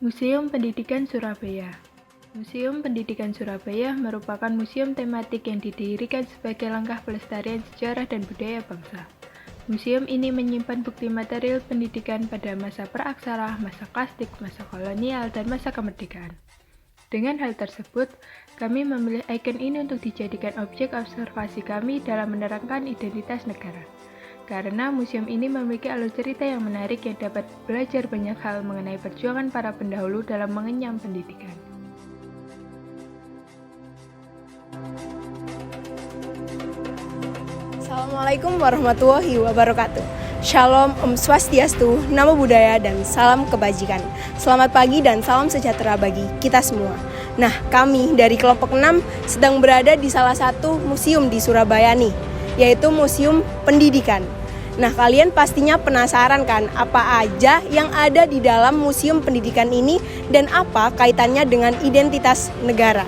Museum Pendidikan Surabaya. Museum Pendidikan Surabaya merupakan museum tematik yang didirikan sebagai langkah pelestarian sejarah dan budaya bangsa. Museum ini menyimpan bukti material pendidikan pada masa praksara, masa klasik, masa kolonial, dan masa kemerdekaan. Dengan hal tersebut, kami memilih ikon ini untuk dijadikan objek observasi kami dalam menerangkan identitas negara. Karena museum ini memiliki alur cerita yang menarik yang dapat belajar banyak hal mengenai perjuangan para pendahulu dalam mengenyam pendidikan. Assalamualaikum warahmatullahi wabarakatuh. Shalom, Om Swastiastu, Namo Buddhaya, dan salam kebajikan. Selamat pagi dan salam sejahtera bagi kita semua. Nah, kami dari kelompok 6 sedang berada di salah satu museum di Surabaya nih, yaitu Museum Pendidikan. Nah, kalian pastinya penasaran kan apa aja yang ada di dalam Museum Pendidikan ini dan apa kaitannya dengan identitas negara.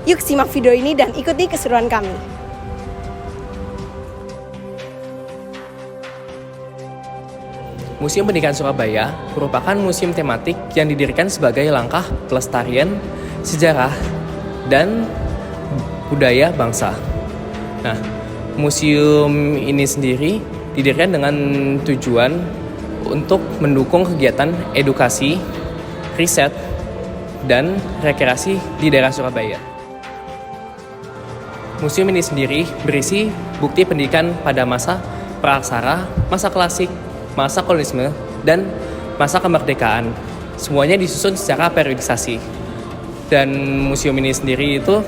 Yuk simak video ini dan ikuti keseruan kami. Museum Pendidikan Surabaya merupakan museum tematik yang didirikan sebagai langkah pelestarian sejarah dan budaya bangsa. Nah, museum ini sendiri didirikan dengan tujuan untuk mendukung kegiatan edukasi, riset, dan rekreasi di daerah Surabaya. Museum ini sendiri berisi bukti pendidikan pada masa praksara, masa klasik, masa kolonialisme, dan masa kemerdekaan. Semuanya disusun secara periodisasi. Dan museum ini sendiri itu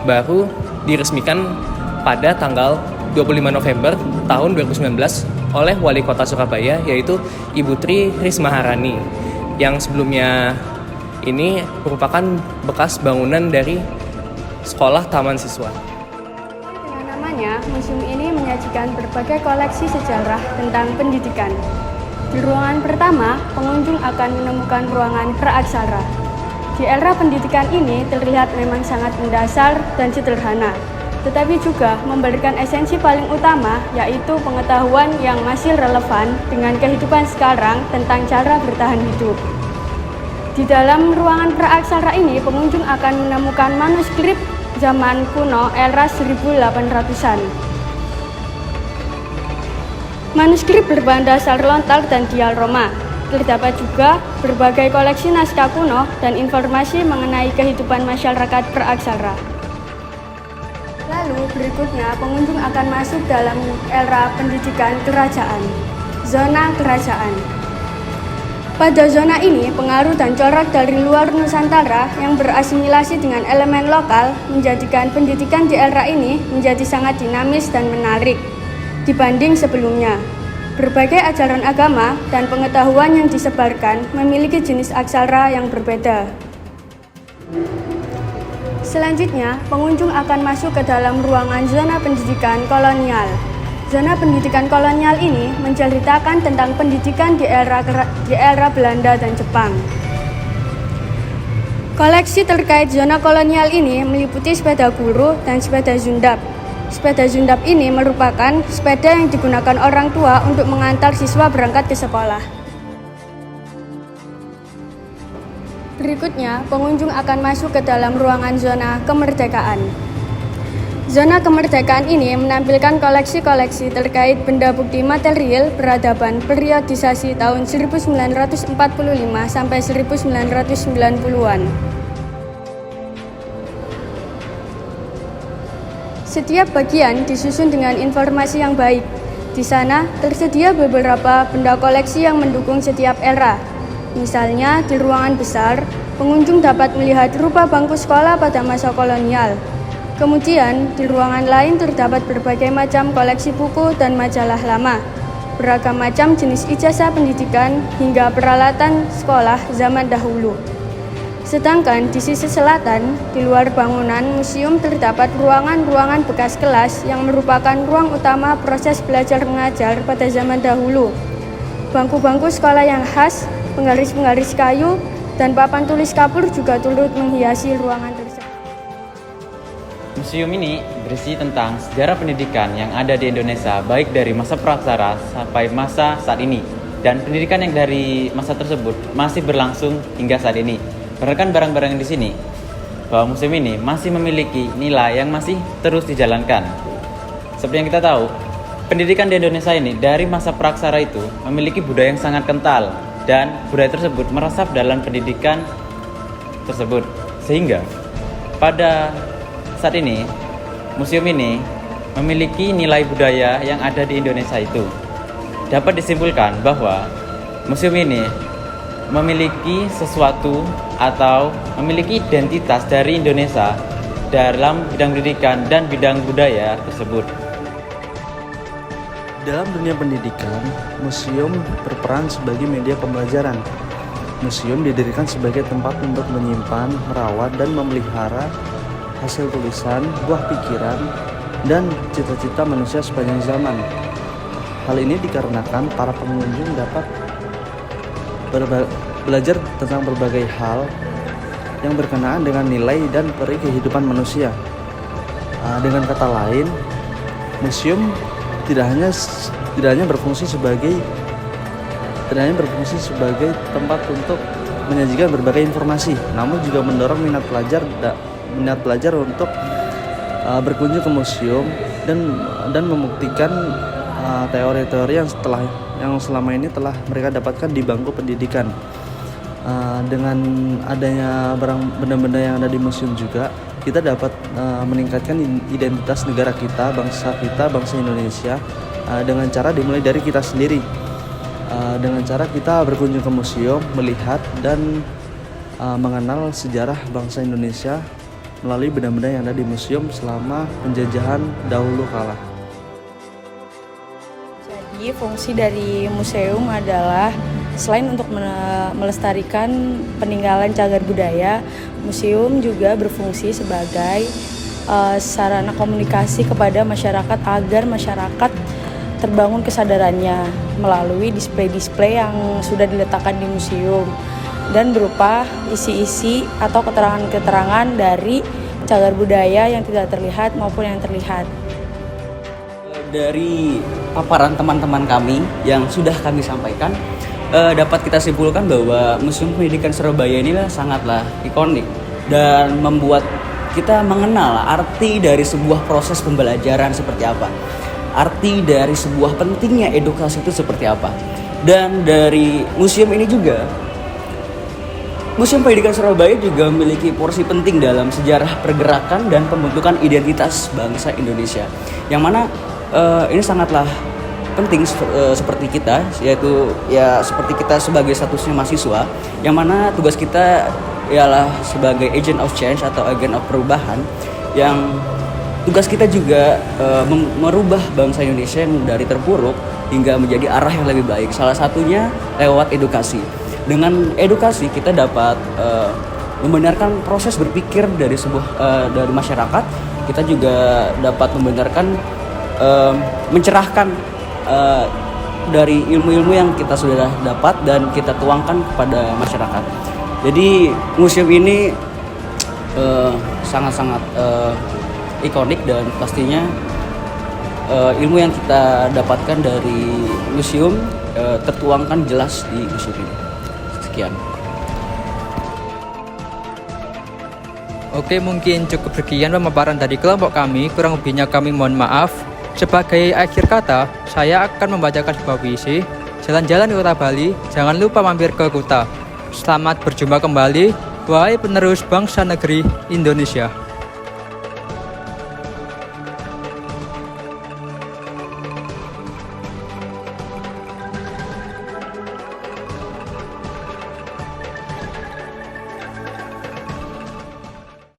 baru diresmikan pada tanggal 25 November tahun 2019 oleh Wali Kota Surabaya, yaitu Ibu Tri Rismaharani, yang sebelumnya ini merupakan bekas bangunan dari sekolah taman siswa. Dengan namanya, museum ini menyajikan berbagai koleksi sejarah tentang pendidikan. Di ruangan pertama, pengunjung akan menemukan ruangan praaksara. Di era pendidikan ini terlihat memang sangat mendasar dan sederhana, tetapi juga memberikan esensi paling utama, yaitu pengetahuan yang masih relevan dengan kehidupan sekarang tentang cara bertahan hidup. Di dalam ruangan praaksara ini, pengunjung akan menemukan manuskrip zaman kuno era 1800-an. Manuskrip berbahan dasar lontar dan dial Roma. Terdapat juga berbagai koleksi naskah kuno dan informasi mengenai kehidupan masyarakat praaksara. Lalu berikutnya pengunjung akan masuk dalam era pendidikan kerajaan, zona kerajaan. Pada zona ini, pengaruh dan corak dari luar Nusantara yang berasimilasi dengan elemen lokal menjadikan pendidikan di era ini menjadi sangat dinamis dan menarik dibanding sebelumnya. Berbagai ajaran agama dan pengetahuan yang disebarkan memiliki jenis aksara yang berbeda. Selanjutnya, pengunjung akan masuk ke dalam ruangan zona pendidikan kolonial. Zona pendidikan kolonial ini menceritakan tentang pendidikan di era Belanda dan Jepang. Koleksi terkait zona kolonial ini meliputi sepeda guru dan sepeda zundap. Sepeda zundap ini merupakan sepeda yang digunakan orang tua untuk mengantar siswa berangkat ke sekolah. Berikutnya, pengunjung akan masuk ke dalam ruangan zona kemerdekaan. Zona kemerdekaan ini menampilkan koleksi-koleksi terkait benda bukti material peradaban periodisasi tahun 1945 sampai 1990-an. Setiap bagian disusun dengan informasi yang baik. Di sana tersedia beberapa benda koleksi yang mendukung setiap era. Misalnya, di ruangan besar, pengunjung dapat melihat rupa bangku sekolah pada masa kolonial. Kemudian, di ruangan lain terdapat berbagai macam koleksi buku dan majalah lama, beragam macam jenis ijazah pendidikan, hingga peralatan sekolah zaman dahulu. Sedangkan di sisi selatan, di luar bangunan museum terdapat ruangan-ruangan bekas kelas yang merupakan ruang utama proses belajar mengajar pada zaman dahulu. Bangku-bangku sekolah yang khas, penggaris-penggaris kayu, dan papan tulis kapur juga turut menghiasi ruangan tersebut. Museum ini berisi tentang sejarah pendidikan yang ada di Indonesia, baik dari masa praksara sampai masa saat ini. Dan pendidikan yang dari masa tersebut masih berlangsung hingga saat ini. Berdasarkan barang-barang di sini, bahwa museum ini masih memiliki nilai yang masih terus dijalankan. Seperti yang kita tahu, pendidikan di Indonesia ini dari masa praksara itu memiliki budaya yang sangat kental, dan budaya tersebut meresap dalam pendidikan tersebut. Sehingga pada saat ini, museum ini memiliki nilai budaya yang ada di Indonesia itu. Dapat disimpulkan bahwa museum ini memiliki sesuatu atau memiliki identitas dari Indonesia dalam bidang pendidikan dan bidang budaya tersebut. Dalam dunia pendidikan, museum berperan sebagai media pembelajaran. Museum didirikan sebagai tempat untuk menyimpan, merawat, dan memelihara hasil tulisan, buah pikiran, dan cita-cita manusia sepanjang zaman. Hal ini dikarenakan para pengunjung dapat belajar tentang berbagai hal yang berkenaan dengan nilai dan peri kehidupan manusia. Dengan kata lain, museum tidak hanya berfungsi sebagai tempat untuk menyajikan berbagai informasi, namun juga mendorong minat pelajar untuk berkunjung ke museum dan membuktikan teori-teori yang selama ini telah mereka dapatkan di bangku pendidikan. Dengan adanya benda-benda yang ada di museum juga, kita dapat meningkatkan identitas negara kita, bangsa Indonesia, dengan cara dimulai dari kita sendiri. Dengan cara kita berkunjung ke museum, melihat dan mengenal sejarah bangsa Indonesia melalui benda-benda yang ada di museum selama penjajahan dahulu kala. Jadi fungsi dari museum adalah selain untuk melestarikan peninggalan cagar budaya, museum juga berfungsi sebagai sarana komunikasi kepada masyarakat agar masyarakat terbangun kesadarannya melalui display-display yang sudah diletakkan di museum dan berupa isi-isi atau keterangan-keterangan dari cagar budaya yang tidak terlihat maupun yang terlihat. Dari paparan teman-teman kami yang sudah kami sampaikan, dapat kita simpulkan bahwa Museum Pendidikan Surabaya inilah sangatlah ikonik dan membuat kita mengenal arti dari sebuah proses pembelajaran seperti apa, arti dari sebuah pentingnya edukasi itu seperti apa. Dan dari museum ini juga, Museum Pendidikan Surabaya juga memiliki porsi penting dalam sejarah pergerakan dan pembentukan identitas bangsa Indonesia, yang mana ini sangatlah penting seperti kita, yaitu ya seperti kita sebagai statusnya mahasiswa, yang mana tugas kita ialah sebagai agent of change atau agen of perubahan, yang tugas kita juga merubah bangsa Indonesia yang dari terpuruk hingga menjadi arah yang lebih baik. Salah satunya lewat edukasi. Dengan edukasi kita dapat membenarkan proses berpikir dari dari masyarakat. Kita juga dapat membenarkan mencerahkan dari ilmu-ilmu yang kita sudah dapat dan kita tuangkan kepada masyarakat. Jadi museum ini sangat-sangat ikonik dan pastinya ilmu yang kita dapatkan dari museum tertuangkan jelas di museum ini. Sekian. Oke, mungkin cukup sekian pemaparan dari kelompok kami. Kurang lebihnya kami mohon maaf. Sebagai akhir kata, saya akan membacakan sebuah puisi. Jalan-jalan ke kota Bali, jangan lupa mampir ke Kuta. Selamat berjumpa kembali, wahai penerus bangsa negeri Indonesia.